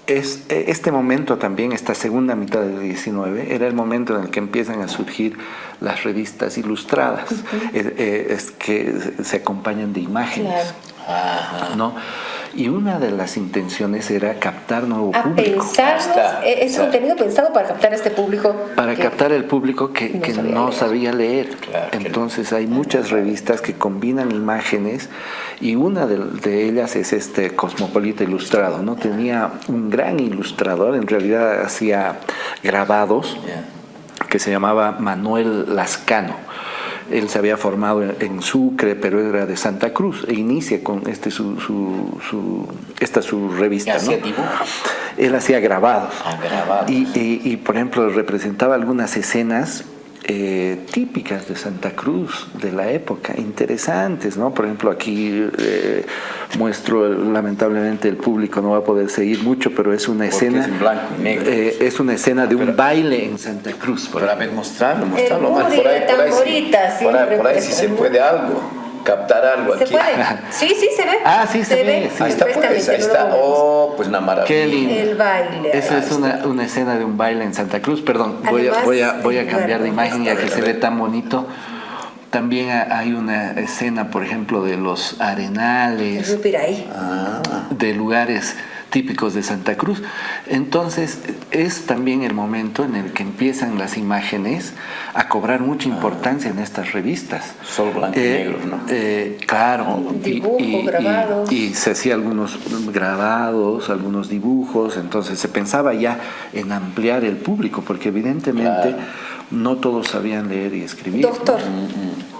este momento también, esta segunda mitad del 19, era el momento en el que empiezan a surgir las revistas ilustradas, es que se acompañan de imágenes, ¿no? Y una de las intenciones era captar nuevo público. Es contenido pensado para captar a este público. Para captar el público que no sabía leer. Claro, entonces hay muchas revistas que combinan imágenes, y una de ellas es este Cosmopolita Ilustrado, ¿no? Tenía un gran ilustrador, en realidad hacía grabados. que se llamaba Manuel Lascano. Él se había formado en Sucre, pero era de Santa Cruz, e inicia con esta su revista. ¿Hacía ¿no? dibujo? Él hacía grabados. Grabados. Y, por ejemplo, representaba algunas escenas típicas de Santa Cruz de la época, interesantes, ¿no? Por ejemplo, aquí muestro, lamentablemente el público no va a poder seguir mucho, pero es una escena, es en blanco y negro. Es una escena de un baile en Santa Cruz. Pero a ver, mostrarlo. buri, Man. la tamborita, Por ahí si se puede algo, captar algo ¿Se aquí. puede? Sí, se ve. Ah, sí, se ve, sí. Ahí está, pues, ahí está. Oh, pues una maravilla. Qué lindo. El baile. Esa es una escena de un baile en Santa Cruz. Perdón, voy a cambiar de imagen ya que se ve tan bonito. También hay una escena, por ejemplo, de los arenales, de lugares típicos de Santa Cruz. Entonces es también el momento en el que empiezan las imágenes a cobrar mucha importancia en estas revistas. Solo blanco y negro, ¿no? Claro. Grabados. Y se hacía algunos grabados, algunos dibujos, entonces se pensaba ya en ampliar el público, porque evidentemente no todos sabían leer y escribir. Doctor,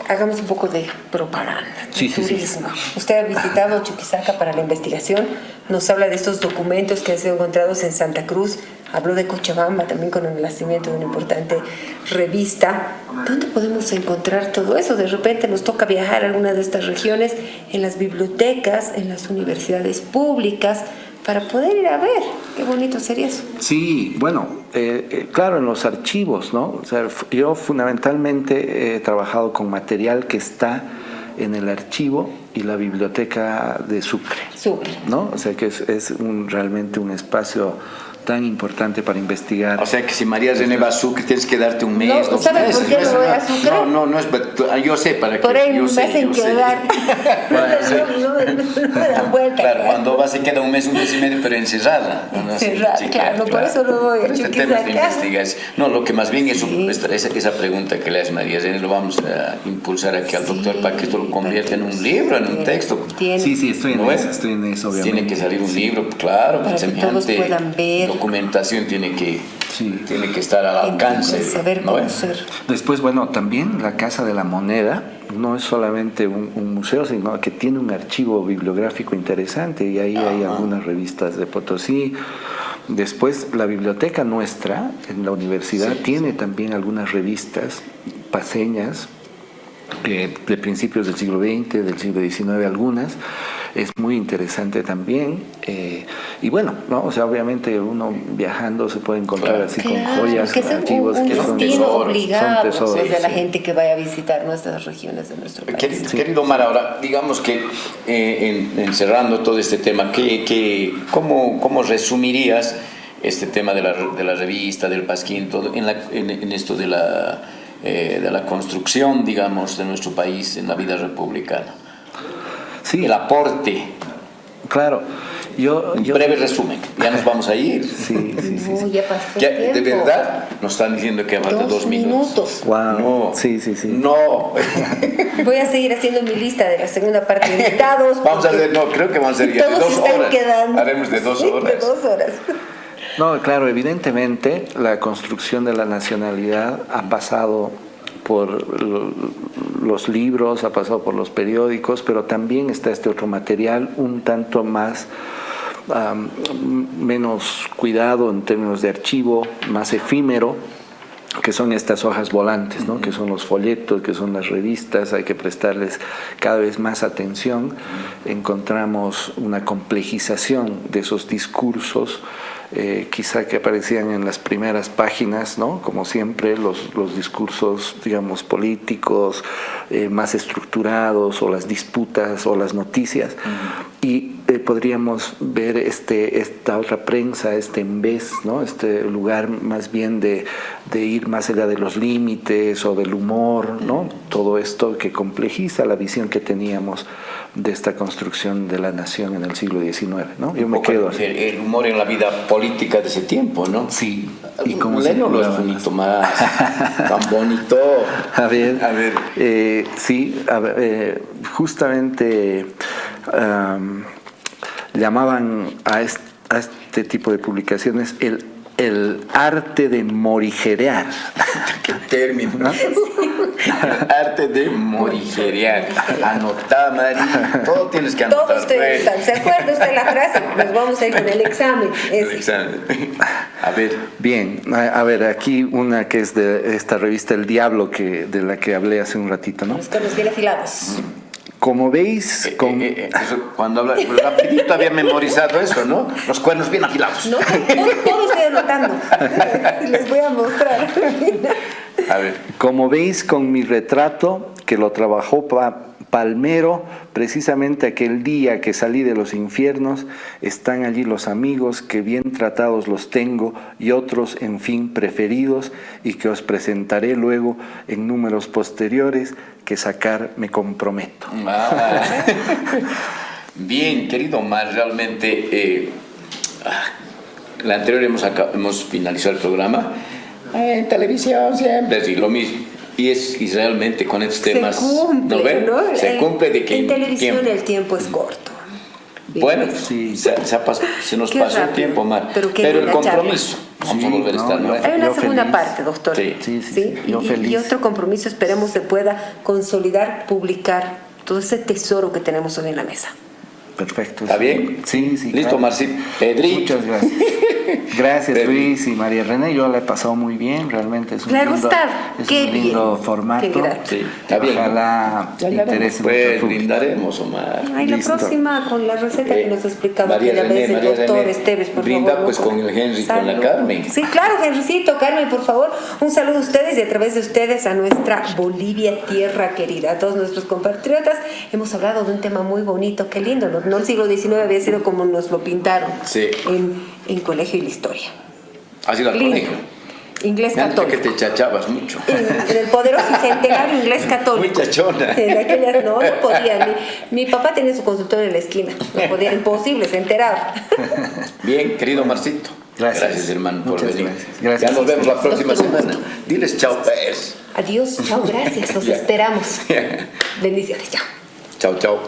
hagamos un poco de propaganda, turismo. Usted ha visitado Chuquisaca para la investigación, nos habla de estos documentos que han sido encontrados en Santa Cruz, habló de Cochabamba también con el nacimiento de una importante revista. ¿Dónde podemos encontrar todo eso? De repente nos toca viajar a alguna de estas regiones, en las bibliotecas, en las universidades públicas, para poder ir a ver. Qué bonito sería eso. Sí, bueno, claro, en los archivos, ¿no? O sea, yo fundamentalmente he trabajado con material que está en el archivo y la biblioteca de Sucre, ¿no? O sea que es realmente un espacio tan importante para investigar. O sea que si María René va a Sucre tienes que darte un mes. No, ¿sabes por qué no voy a Sucre? No es, yo sé para qué. Por ahí yo me sé, hacen yo sé. quedar. No me dan vuelta. Claro, cuando vas se queda un mes y medio, pero encerrada. Encerrada, Sí, claro, por eso no voy a Pero este tema es de Chuquisaca. investigación. No, lo que más bien es esa pregunta que le hace María René, lo vamos a impulsar aquí al doctor para que esto lo convierta en un libro, en un texto. Sí, estoy en eso, obviamente. Tiene que salir un libro, claro, para que todos puedan ver. Documentación tiene que estar al alcance. Saber conocer. Después, bueno, también la Casa de la Moneda no es solamente un museo, sino que tiene un archivo bibliográfico interesante y ahí hay algunas revistas de Potosí. Después, la biblioteca nuestra en la universidad tiene también algunas revistas paseñas de principios del siglo XX, del siglo XIX algunas. Es muy interesante también. Y bueno, ¿no? O sea, obviamente uno viajando se puede encontrar así con joyas, que archivos un que son destino tesoros. obligado Son tesoros, de la gente que vaya a visitar nuestras regiones de nuestro país. Querido Omar, ahora digamos que encerrando todo este tema, ¿cómo resumirías este tema de la revista, del pasquín, todo en esto de la construcción, digamos, de nuestro país en la vida republicana? Sí. El aporte. Claro. Un breve resumen, ya nos vamos a ir. Sí. Ya pasó Ya, el de tiempo. verdad, nos están diciendo que falta 2 minutos. Wow. No. Sí. No. Voy a seguir haciendo mi lista de la segunda parte de invitados. Vamos a hacer, creo que vamos a hacer ya de todos 2 están horas. quedando. Haremos de 2 horas. De 2 horas. No, claro, evidentemente la construcción de la nacionalidad ha pasado por los libros, ha pasado por los periódicos, pero también está este otro material un tanto más menos cuidado en términos de archivo, más efímero, que son estas hojas volantes, ¿no? Que son los folletos, que son las revistas, hay que prestarles cada vez más atención. Encontramos una complejización de esos discursos, quizá que aparecían en las primeras páginas, ¿no? Como siempre, los discursos, digamos, políticos, más estructurados, o las disputas, o las noticias. Y podríamos ver esta otra prensa, en vez, ¿no? Este lugar más bien de ir más allá de los límites o del humor, ¿no? Todo esto que complejiza la visión que teníamos de esta construcción de la nación en el siglo XIX, ¿no? Yo me quedo así. El humor en la vida política de ese tiempo, ¿no? Sí. ¿Y cómo Léelo es bonito más, tan bonito. A ver. Sí, justamente llamaban a este tipo de publicaciones el arte de morigerear. ¿Qué término? ¿No? Arte de morigerear. Anotá, Mari. Todo tienes que anotar. Todo ustedes están. ¿Se acuerda usted la frase? Nos vamos a ir con el examen. El examen. A ver. Bien, a ver, aquí una que es de esta revista El Diablo, de la que hablé hace un ratito, ¿no? Los cuernos bien afilados. Como veis, cuando habla, rapidito había memorizado eso, ¿no? Los cuernos bien afilados. No, todo estoy anotando. Les voy a mostrar. A ver. Como veis con mi retrato, que lo trabajó Palmero, precisamente aquel día que salí de los infiernos, están allí los amigos que bien tratados los tengo y otros, en fin, preferidos, y que os presentaré luego en números posteriores, que sacar me comprometo. Bien, querido Omar, realmente la anterior hemos finalizado el programa. En televisión siempre es lo mismo. Y realmente con estos temas se cumple de que en televisión el tiempo es corto. Bueno, sí, se nos pasó el tiempo, Omar. Pero el compromiso, vamos a volver a estar. Hay una segunda parte, doctor. Sí. Yo feliz. Y otro compromiso, esperemos se pueda consolidar, publicar todo ese tesoro que tenemos hoy en la mesa. Perfecto. ¿Está bien? Sí. Listo, claro. Marcito. Pedrito. Muchas gracias. Gracias, Luis y María René. Yo la he pasado muy bien, realmente es un lindo formato. Qué grato. Sí, está bien. Ojalá interese pues brindaremos, Omar. Ay, la próxima con la receta que nos explicaba María aquella vez el doctor René, Esteves, por brinda favor. Pues con el Henry, con la Carmen. Sí, claro, Henrycito, Carmen, por favor. Un saludo a ustedes y a través de ustedes a nuestra Bolivia, tierra querida, a todos nuestros compatriotas. Hemos hablado de un tema muy bonito, qué lindo, ¿no? El siglo XIX había sido como nos lo pintaron en colegio y la historia. ¿Has ido al colegio? Inglés católico. Que te chachabas mucho. En el poderoso y centenario inglés católico. Muy chachona. En aquellas no podía. Mi papá tenía su consultorio en la esquina. No podía, imposible, se enteraba. Bien, querido Marcito. Gracias, hermano, por muchas venir. Gracias. Ya nos vemos la próxima semana. Diles chao, pues. Adiós, chao, gracias. Los esperamos. Bendiciones, chao. Chao.